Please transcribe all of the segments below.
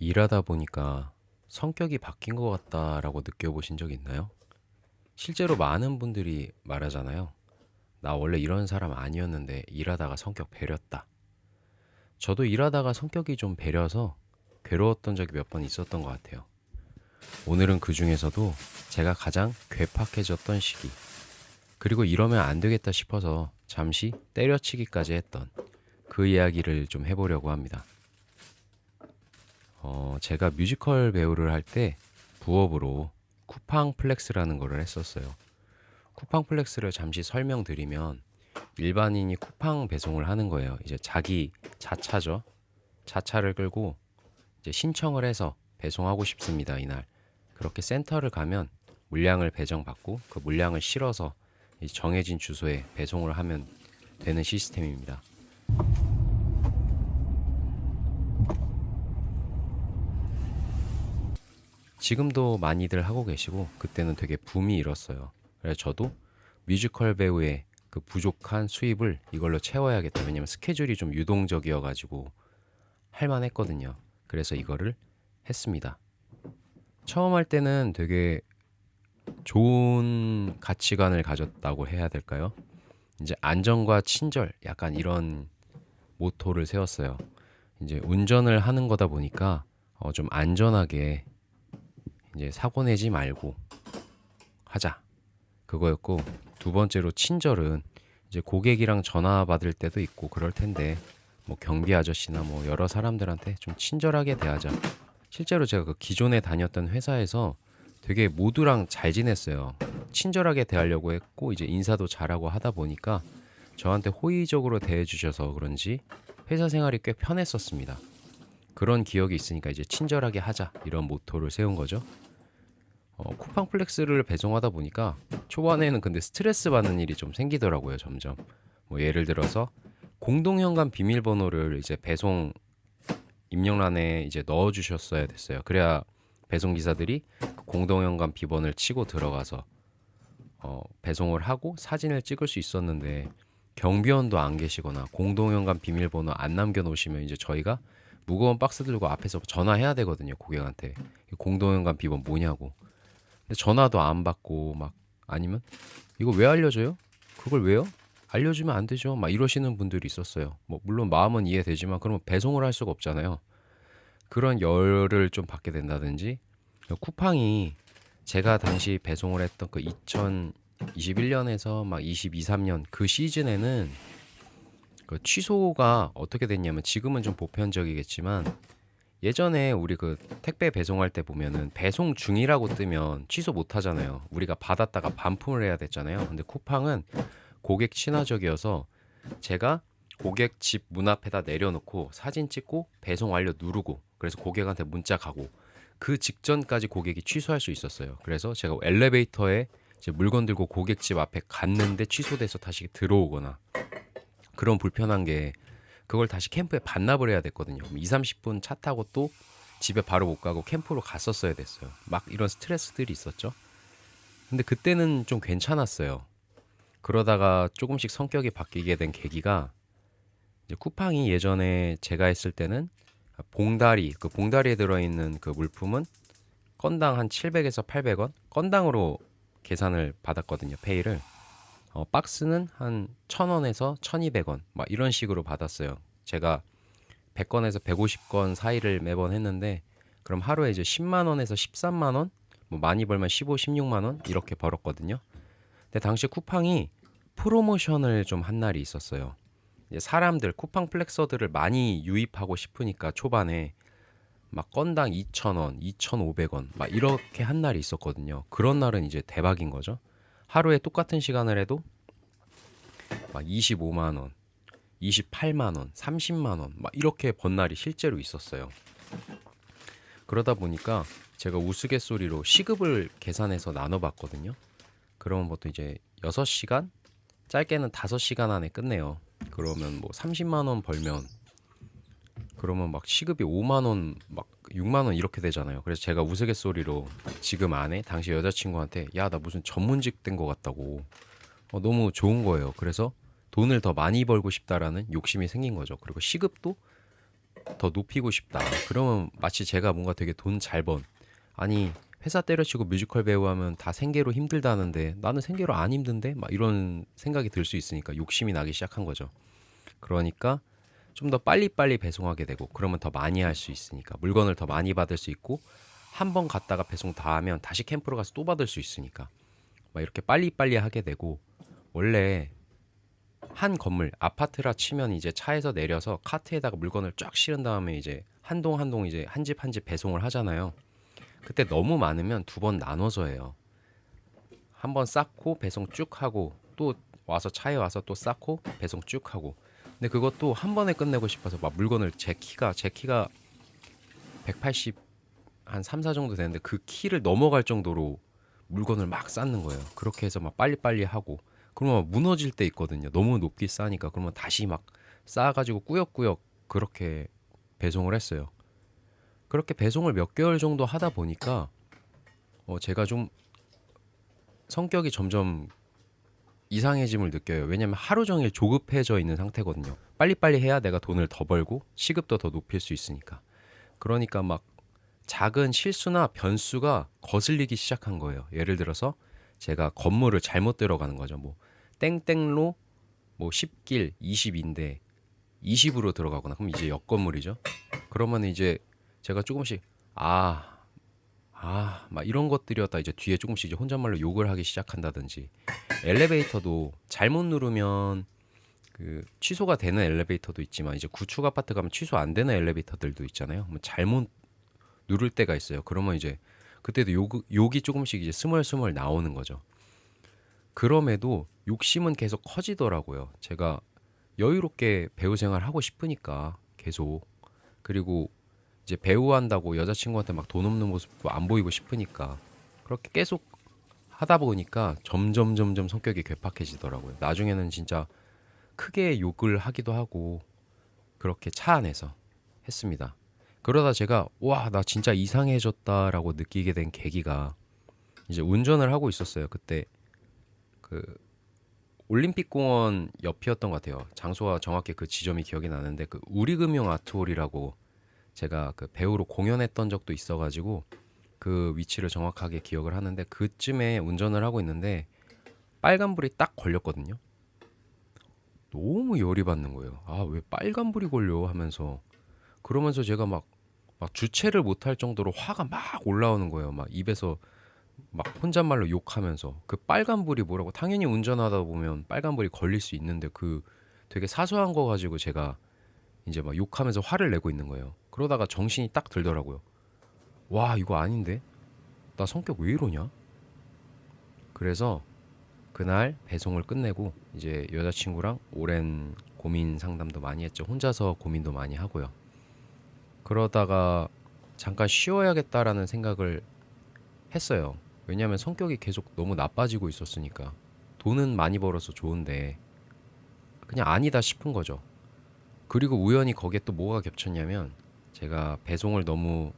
일하다 보니까 성격이 바뀐 것 같다라고 느껴보신 적 있나요? 실제로 많은 분들이 말하잖아요. 나 원래 이런 사람 아니었는데 일하다가 성격 배렸다. 저도 일하다가 성격이 좀 배려서 괴로웠던 적이 몇 번 있었던 것 같아요. 오늘은 그 중에서도 제가 가장 괴팍해졌던 시기, 그리고 이러면 안 되겠다 싶어서 잠시 때려치기까지 했던 그 이야기를 좀 해보려고 합니다. 제가 뮤지컬 배우를 할 때 부업으로 쿠팡 플렉스라는 거를 했었어요. 쿠팡 플렉스를 잠시 설명드리면 일반인이 쿠팡 배송을 하는 거예요. 이제 자기 자차죠. 자차를 끌고 이제 신청을 해서 배송하고 싶습니다, 이날. 그렇게 센터를 가면 물량을 배정받고 그 물량을 실어서 이 정해진 주소에 배송을 하면 되는 시스템입니다. 지금도 많이들 하고 계시고 그때는 되게 붐이 일었어요. 그래서 저도 뮤지컬 배우의 그 부족한 수입을 이걸로 채워야겠다. 왜냐면 스케줄이 좀 유동적이어 가지고 할만했거든요. 그래서 이거를 했습니다. 처음 할 때는 되게 좋은 가치관을 가졌다고 해야 될까요? 이제 안전과 친절 약간 이런 모토를 세웠어요. 이제 운전을 하는 거다 보니까 좀 안전하게 이제 사고 내지 말고 하자. 그거였고, 두 번째로 친절은 이제 고객이랑 전화 받을 때도 있고 그럴 텐데 뭐 경비 아저씨나 뭐 여러 사람들한테 좀 친절하게 대하자. 실제로 제가 그 기존에 다녔던 회사에서 되게 모두랑 잘 지냈어요. 친절하게 대하려고 했고 이제 인사도 잘하고 하다 보니까 저한테 호의적으로 대해주셔서 그런지 회사 생활이 꽤 편했었습니다. 그런 기억이 있으니까 이제 친절하게 하자 이런 모토를 세운 거죠. 쿠팡 플렉스를 배송하다 보니까 초반에는 근데 스트레스 받는 일이 좀 생기더라고요, 점점. 뭐 예를 들어서 공동 현관 비밀번호를 이제 배송 입력란에 이제 넣어 주셨어야 됐어요. 그래야 배송 기사들이 그 공동 현관 비번을 치고 들어가서 배송을 하고 사진을 찍을 수 있었는데, 경비원도 안 계시거나 공동 현관 비밀번호 안 남겨 놓으시면 이제 저희가 무거운 박스 들고 앞에서 전화해야 되거든요, 고객한테. 공동 현관 비번 뭐냐고. 근데 전화도 안 받고 막, 아니면 이거 왜 알려줘요? 그걸 왜요? 알려주면 안 되죠. 막 이러시는 분들이 있었어요. 뭐 물론 마음은 이해되지만 그러면 배송을 할 수가 없잖아요. 그런 열을 좀 받게 된다든지, 쿠팡이 제가 당시 배송을 했던 그 2021년에서 막 22, 3년 그 시즌에는 그 취소가 어떻게 됐냐면, 지금은 좀 보편적이겠지만 예전에 우리 그 택배 배송할 때 보면은 배송 중이라고 뜨면 취소 못 하잖아요. 우리가 받았다가 반품을 해야 됐잖아요. 근데 쿠팡은 고객 친화적이어서 제가 고객 집 문 앞에다 내려놓고 사진 찍고 배송 완료 누르고, 그래서 고객한테 문자 가고 그 직전까지 고객이 취소할 수 있었어요. 그래서 제가 엘리베이터에 이제 물건 들고 고객 집 앞에 갔는데 취소돼서 다시 들어오거나 그런 불편한 게, 그걸 다시 캠프에 반납을 해야 됐거든요. 그럼 2, 30분 차 타고 또 집에 바로 못 가고 캠프로 갔었어야 됐어요. 막 이런 스트레스들이 있었죠. 근데 그때는 좀 괜찮았어요. 그러다가 조금씩 성격이 바뀌게 된 계기가, 이제 쿠팡이 예전에 제가 했을 때는 봉다리, 그 봉다리에 들어있는 그 물품은 건당 한 700에서 800원? 건당으로 계산을 받았거든요, 페이를. 박스는 한 1000원에서 1200원 막 이런 식으로 받았어요. 제가 100건에서 150건 사이를 매번 했는데, 그럼 하루에 이제 10만 원에서 13만 원, 뭐 많이 벌면 15, 16만 원 이렇게 벌었거든요. 근데 당시 쿠팡이 프로모션을 좀 한 날이 있었어요. 이제 사람들 쿠팡 플렉서들을 많이 유입하고 싶으니까 초반에 막 건당 2,000원, 2,500원 막 이렇게 한 날이 있었거든요. 그런 날은 이제 대박인 거죠. 하루에 똑같은 시간을 해도 막 25만 원, 28만 원, 30만 원 막 이렇게 번 날이 실제로 있었어요. 그러다 보니까 제가 우스갯소리로 시급을 계산해서 나눠봤거든요. 그러면 보통 이제 6시간, 짧게는 5시간 안에 끝내요. 그러면 뭐 30만 원 벌면, 그러면 막 시급이 5만 원, 막 6만 원 이렇게 되잖아요. 그래서 제가 우스갯소리로 지금 아내, 당시 여자친구한테 야, 나 무슨 전문직 된 것 같다고. 너무 좋은 거예요. 그래서 돈을 더 많이 벌고 싶다라는 욕심이 생긴 거죠. 그리고 시급도 더 높이고 싶다. 그러면 마치 제가 뭔가 되게 돈 잘 번. 아니, 회사 때려치고 뮤지컬 배우 하면 다 생계로 힘들다는데 나는 생계로 안 힘든데? 막 이런 생각이 들 수 있으니까 욕심이 나기 시작한 거죠. 그러니까 좀 더 빨리빨리 배송하게 되고 그러면 더 많이 할 수 있으니까 물건을 더 많이 받을 수 있고 한 번 갔다가 배송 다 하면 다시 캠프로 가서 또 받을 수 있으니까 막 이렇게 빨리빨리 하게 되고 원래 한 건물 아파트라 치면 이제 차에서 내려서 카트에다가 물건을 쫙 실은 다음에 이제 한 동 한 동 이제 한 집 한 집 배송을 하잖아요. 그때 너무 많으면 두 번 나눠서 해요. 한 번 쌓고 배송 쭉 하고 또 와서 차에 와서 또 쌓고 배송 쭉 하고. 근데 그것도 한 번에 끝내고 싶어서 막 물건을 제 키가 180 한 3, 4 정도 되는데 그 키를 넘어갈 정도로 물건을 막 쌓는 거예요. 그렇게 해서 막 빨리빨리 하고 그러면 막 무너질 때 있거든요. 너무 높게 쌓으니까 그러면 다시 막 쌓아가지고 꾸역꾸역 그렇게 배송을 했어요. 그렇게 배송을 몇 개월 정도 하다 보니까 제가 좀 성격이 점점 이상해짐을 느껴요. 왜냐면 하루 종일 조급해져 있는 상태거든요. 빨리빨리 해야 내가 돈을 더 벌고 시급도 더 높일 수 있으니까. 그러니까 막 작은 실수나 변수가 거슬리기 시작한 거예요. 예를 들어서 제가 건물을 잘못 들어가는 거죠. 뭐 땡땡로 뭐 10길 20인데 20으로 들어가거나 그럼 이제 옆 건물이죠. 그러면 이제 제가 조금씩 막 이런 것들이었다 이제 뒤에 조금씩 이제 혼잣말로 욕을 하기 시작한다든지 엘리베이터도 잘못 누르면 그 취소가 되는 엘리베이터도 있지만 이제 구축 아파트 가면 취소 안 되는 엘리베이터들도 있잖아요. 뭐 잘못 누를 때가 있어요. 그러면 이제 그때도 욕이 조금씩 이제 스멀스멀 나오는 거죠. 그럼에도 욕심은 계속 커지더라고요. 제가 여유롭게 배우 생활 하고 싶으니까 계속 그리고 이제 배우 한다고 여자친구한테 막 돈 없는 모습도 안 보이고 싶으니까 그렇게 계속 하다 보니까 점점 성격이 괴팍해지더라고요. 나중에는 진짜 크게 욕을 하기도 하고 그렇게 차 안에서 했습니다. 그러다 제가 와, 나 진짜 이상해졌다라고 느끼게 된 계기가 이제 운전을 하고 있었어요. 그때 그 올림픽공원 옆이었던 것 같아요. 장소가 정확히 그 지점이 기억이 나는데 그 우리금융 아트홀이라고 제가 그 배우로 공연했던 적도 있어가지고 그 위치를 정확하게 기억을 하는데 그쯤에 운전을 하고 있는데 빨간불이 딱 걸렸거든요. 너무 열이 받는 거예요. 아, 왜 빨간불이 걸려 하면서 그러면서 제가 막 주체를 못할 정도로 화가 막 올라오는 거예요. 막 입에서 막 혼잣말로 욕하면서 그 빨간불이 뭐라고 당연히 운전하다 보면 빨간불이 걸릴 수 있는데 그 되게 사소한 거 가지고 제가 이제 막 욕하면서 화를 내고 있는 거예요. 그러다가 정신이 딱 들더라고요. 와, 이거 아닌데? 나 성격 왜 이러냐? 그래서 그날 배송을 끝내고 이제 여자친구랑 오랜 고민 상담도 많이 했죠. 혼자서 고민도 많이 하고요. 그러다가 잠깐 쉬어야겠다라는 생각을 했어요. 왜냐하면 성격이 계속 너무 나빠지고 있었으니까. 돈은 많이 벌어서 좋은데 그냥 아니다 싶은 거죠. 그리고 우연히 거기에 또 뭐가 겹쳤냐면 제가 배송을 너무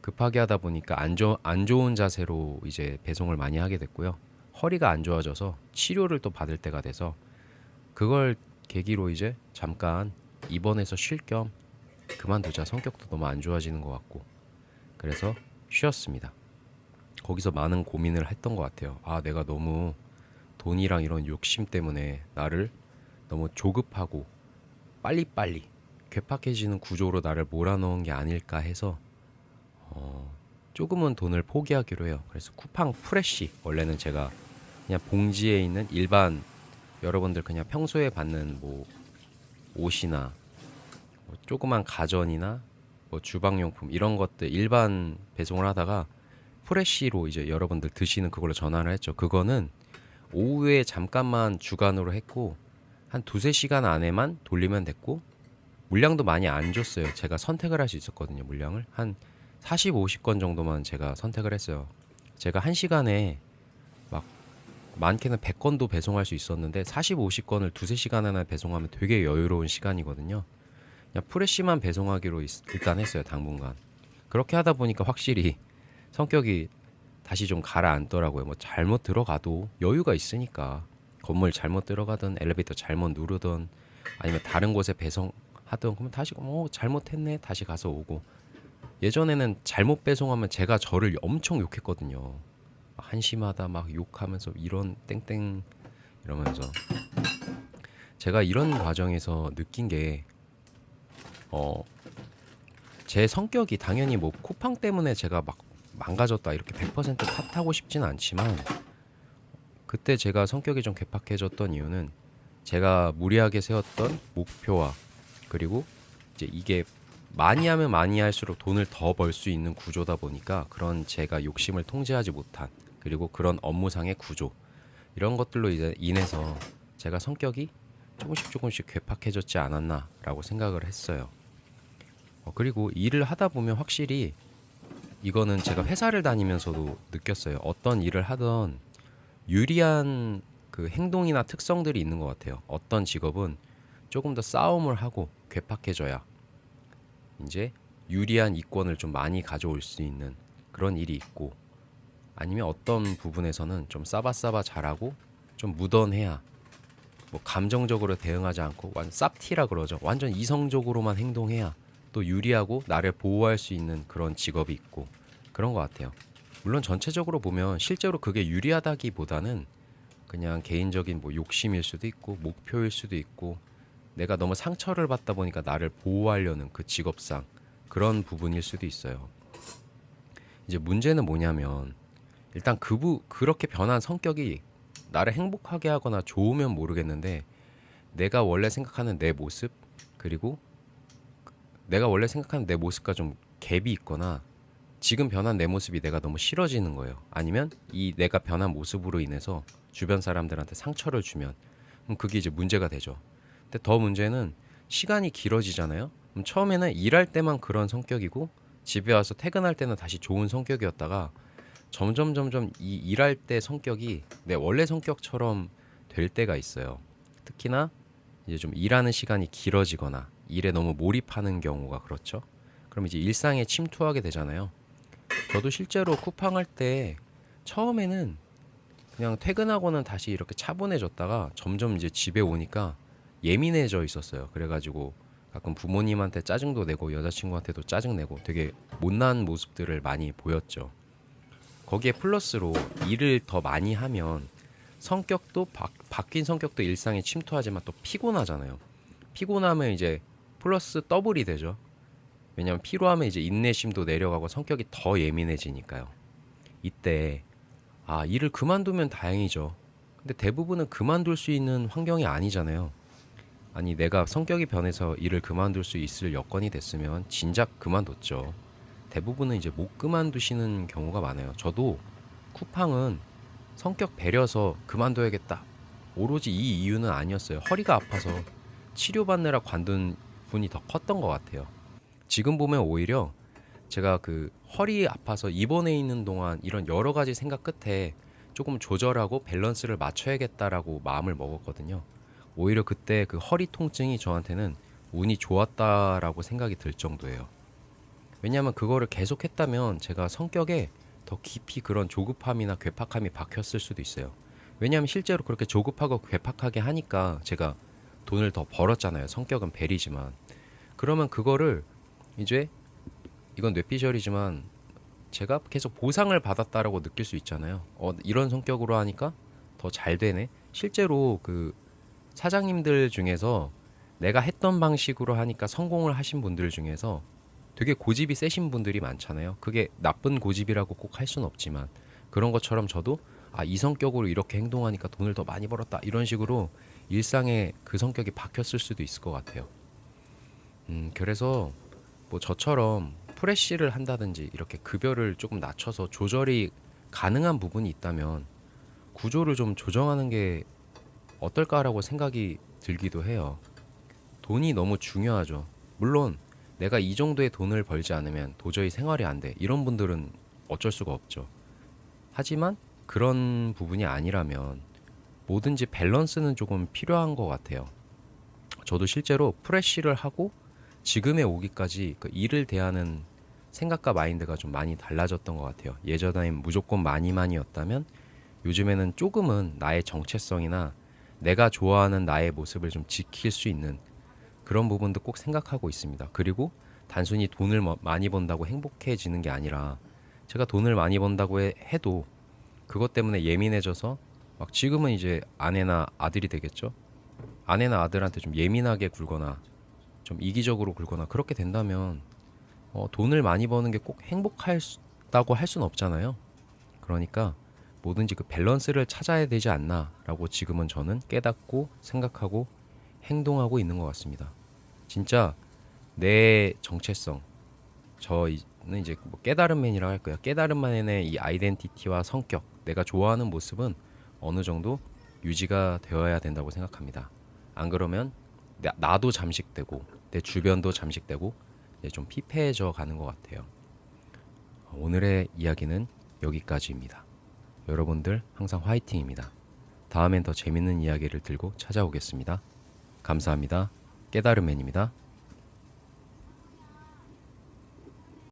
급하게 하다 보니까 안 좋은 자세로 이제 배송을 많이 하게 됐고요. 허리가 안 좋아져서 치료를 또 받을 때가 돼서 그걸 계기로 이제 잠깐 입원해서 쉴 겸 그만두자. 성격도 너무 안 좋아지는 것 같고. 그래서 쉬었습니다. 거기서 많은 고민을 했던 것 같아요. 아, 내가 너무 돈이랑 이런 욕심 때문에 나를 너무 조급하고 빨리빨리 괴팍해지는 구조로 나를 몰아넣은 게 아닐까 해서 조금은 돈을 포기하기로 해요. 그래서 쿠팡 프레쉬 원래는 제가 그냥 봉지에 있는 일반 여러분들 그냥 평소에 받는 뭐 옷이나 뭐 조그만 가전이나 뭐 주방용품 이런 것들 일반 배송을 하다가 프레쉬로 이제 여러분들 드시는 그걸로 전화를 했죠. 그거는 오후에 잠깐만 주간으로 했고 한 두세 시간 안에만 돌리면 됐고 물량도 많이 안 줬어요. 제가 선택을 할 수 있었거든요. 물량을 한 40, 50건 정도만 제가 선택을 했어요. 제가 한 시간에 막 많게는 100건도 배송할 수 있었는데 40, 50건을 두세 시간 안에 배송하면 되게 여유로운 시간이거든요. 그냥 프레쉬만 배송하기로 일단 했어요. 당분간. 그렇게 하다 보니까 확실히 성격이 다시 좀 가라앉더라고요. 뭐 잘못 들어가도 여유가 있으니까 건물 잘못 들어가든 엘리베이터 잘못 누르든 아니면 다른 곳에 배송하는 하던 그러면 다시 잘못했네 다시 가서 오고. 예전에는 잘못 배송하면 제가 저를 엄청 욕했거든요. 한심하다 막 욕하면서 이런 땡땡 이러면서. 제가 이런 과정에서 느낀 게 제 성격이 당연히 뭐 쿠팡 때문에 제가 막 망가졌다 이렇게 100% 탓하고 싶진 않지만, 그때 제가 성격이 좀 괴팍해졌던 이유는 제가 무리하게 세웠던 목표와, 그리고 이제 이게 많이 하면 많이 할수록 돈을 더 벌 수 있는 구조다 보니까 그런 제가 욕심을 통제하지 못한, 그리고 그런 업무상의 구조, 이런 것들로 이제 인해서 제가 성격이 조금씩 괴팍해졌지 않았나라고 생각을 했어요. 그리고 일을 하다 보면 확실히 이거는 제가 회사를 다니면서도 느꼈어요. 어떤 일을 하던 유리한 그 행동이나 특성들이 있는 것 같아요. 어떤 직업은 조금 더 싸움을 하고 괴팍해져야 이제 유리한 이권을 좀 많이 가져올 수 있는 그런 일이 있고, 아니면 어떤 부분에서는 좀 싸바싸바 잘하고 좀 무던해야, 뭐 감정적으로 대응하지 않고 완전 쌉티라 그러죠. 완전 이성적으로만 행동해야 또 유리하고 나를 보호할 수 있는 그런 직업이 있고, 그런 것 같아요. 물론 전체적으로 보면 실제로 그게 유리하다기보다는 그냥 개인적인 뭐 욕심일 수도 있고 목표일 수도 있고, 내가 너무 상처를 받다 보니까 나를 보호하려는 그 직업상 그런 부분일 수도 있어요. 이제 문제는 뭐냐면, 일단 그렇게 변한 성격이 나를 행복하게 하거나 좋으면 모르겠는데, 내가 원래 생각하는 내 모습, 그리고 내가 원래 생각하는 내 모습과 좀 갭이 있거나 지금 변한 내 모습이 내가 너무 싫어지는 거예요. 아니면 이 내가 변한 모습으로 인해서 주변 사람들한테 상처를 주면, 그럼 그게 이제 문제가 되죠. 근데 더 문제는 시간이 길어지잖아요. 그럼 처음에는 일할 때만 그런 성격이고 집에 와서 퇴근할 때는 다시 좋은 성격이었다가 점점 이 일할 때 성격이 내 원래 성격처럼 될 때가 있어요. 특히나 이제 좀 일하는 시간이 길어지거나 일에 너무 몰입하는 경우가 그렇죠. 그럼 이제 일상에 침투하게 되잖아요. 저도 실제로 쿠팡 할 때 처음에는 그냥 퇴근하고는 다시 이렇게 차분해졌다가 점점 이제 집에 오니까 예민해져 있었어요. 그래가지고 가끔 부모님한테 짜증도 내고 여자친구한테도 짜증내고 되게 못난 모습들을 많이 보였죠. 거기에 플러스로 일을 더 많이 하면 성격도 바뀐 성격도 일상에 침투하지만 또 피곤하잖아요. 피곤하면 이제 플러스 더블이 되죠. 왜냐하면 피로하면 이제 인내심도 내려가고 성격이 더 예민해지니까요. 이때 일을 그만두면 다행이죠. 근데 대부분은 그만둘 수 있는 환경이 아니잖아요. 아니, 내가 성격이 변해서 일을 그만둘 수 있을 여건이 됐으면 진작 그만뒀죠. 대부분은 이제 못 그만두시는 경우가 많아요. 저도 쿠팡은 성격 배려서 그만둬야겠다, 오로지 이 이유는 아니었어요. 허리가 아파서 치료받느라 관둔 분이 더 컸던 것 같아요. 지금 보면 오히려 제가 그 허리 아파서 입원해 있는 동안 이런 여러 가지 생각 끝에 조금 조절하고 밸런스를 맞춰야겠다라고 마음을 먹었거든요. 오히려 그때 그 허리 통증이 저한테는 운이 좋았다라고 생각이 들 정도예요. 왜냐하면 그거를 계속 했다면 제가 성격에 더 깊이 그런 조급함이나 괴팍함이 박혔을 수도 있어요. 왜냐하면 실제로 그렇게 조급하고 괴팍하게 하니까 제가 돈을 더 벌었잖아요. 성격은 베리지만. 그러면 그거를 이제, 이건 뇌피셜이지만 제가 계속 보상을 받았다라고 느낄 수 있잖아요. 이런 성격으로 하니까 더 잘 되네. 실제로 그 사장님들 중에서 내가 했던 방식으로 하니까 성공을 하신 분들 중에서 되게 고집이 세신 분들이 많잖아요. 그게 나쁜 고집이라고 꼭 할 수는 없지만, 그런 것처럼 저도 이 성격으로 이렇게 행동하니까 돈을 더 많이 벌었다, 이런 식으로 일상에 그 성격이 박혔을 수도 있을 것 같아요. 그래서 뭐 저처럼 프레쉬를 한다든지 이렇게 급여를 조금 낮춰서 조절이 가능한 부분이 있다면 구조를 좀 조정하는 게 어떨까라고 생각이 들기도 해요. 돈이 너무 중요하죠. 물론 내가 이 정도의 돈을 벌지 않으면 도저히 생활이 안 돼, 이런 분들은 어쩔 수가 없죠. 하지만 그런 부분이 아니라면 뭐든지 밸런스는 조금 필요한 것 같아요. 저도 실제로 프레쉬를 하고 지금에 오기까지 그 일을 대하는 생각과 마인드가 좀 많이 달라졌던 것 같아요. 예전에는 무조건 많이만이었다면 요즘에는 조금은 나의 정체성이나 내가 좋아하는 나의 모습을 좀 지킬 수 있는 그런 부분도 꼭 생각하고 있습니다. 그리고 단순히 돈을 많이 번다고 행복해지는 게 아니라 제가 돈을 많이 번다고 해도 그것 때문에 예민해져서 막 지금은 이제 아내나 아들이 되겠죠. 아내나 아들한테 좀 예민하게 굴거나 좀 이기적으로 굴거나 그렇게 된다면 돈을 많이 버는 게 꼭 행복하다고 할 수는 없잖아요. 그러니까 뭐든지 그 밸런스를 찾아야 되지 않나라고 지금은 저는 깨닫고 생각하고 행동하고 있는 것 같습니다. 진짜 내 정체성, 저는 이제 뭐 깨달음맨이라고 할 거야. 깨달음만의 이 아이덴티티와 성격, 내가 좋아하는 모습은 어느 정도 유지가 되어야 된다고 생각합니다. 안 그러면 나도 잠식되고 내 주변도 잠식되고 이제 좀 피폐해져 가는 것 같아요. 오늘의 이야기는 여기까지입니다. 여러분들 항상 화이팅입니다. 다음엔 더 재밌는 이야기를 들고 찾아오겠습니다. 감사합니다. 깨달음맨입니다.